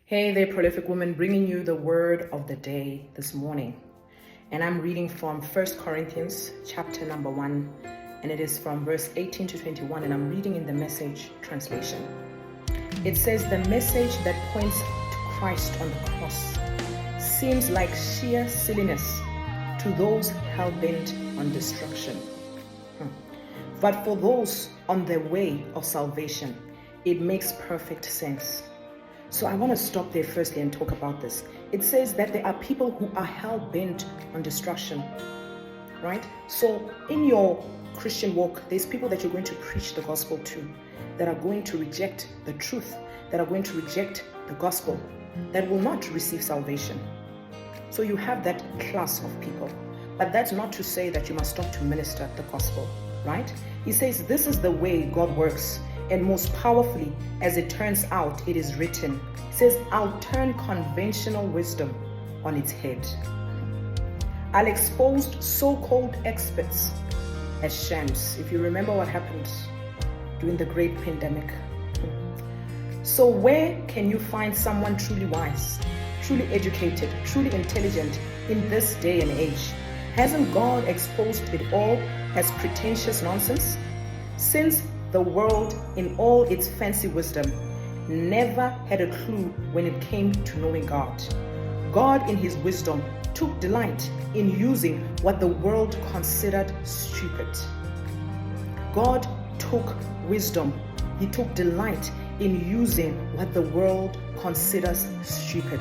Hey there, prolific woman, bringing you the word of the day this morning. And I'm reading from 1 Corinthians chapter number 1, and it is from verse 18 to 21, and I'm reading in the Message translation. It says, the message that points to Christ on the cross seems like sheer silliness to those hell-bent on destruction. But for those on their way of salvation, it makes perfect sense. So I want to stop there firstly and talk about this. It says that there are people who are hell-bent on destruction, right? So in your Christian walk, there's people that you're going to preach the gospel to, that are going to reject the truth, that are going to reject the gospel, that will not receive salvation. So you have that class of people. But that's not to say that you must stop to minister the gospel, right? He says this is the way God works. And most powerfully, as it turns out, it is written. It says, I'll turn conventional wisdom on its head. I'll expose so-called experts as shams. If you remember what happened during the great pandemic. So where can you find someone truly wise, truly educated, truly intelligent in this day and age? Hasn't God exposed it all as pretentious nonsense? Since the world, in all its fancy wisdom, never had a clue when it came to knowing God. God, in his wisdom, took delight in using what the world considered stupid. God took wisdom. He took delight in using what the world considers stupid.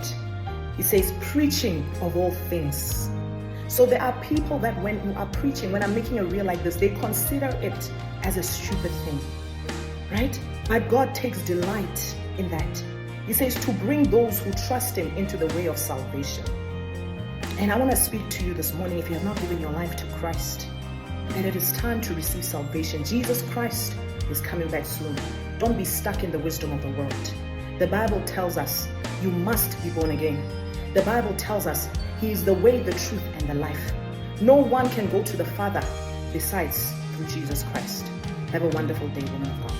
He says, preaching of all things. So there are people that when you are preaching, when I'm making a reel like this, they consider it as a stupid thing, right? But God takes delight in that. He says to bring those who trust him into the way of salvation. And I want to speak to you this morning, if you have not given your life to Christ, that it is time to receive salvation. Jesus Christ is coming back soon. Don't be stuck in the wisdom of the world. The Bible tells us you must be born again. The Bible tells us he is the way, the truth, and the life. No one can go to the Father besides through Jesus Christ. Have a wonderful day, woman of God.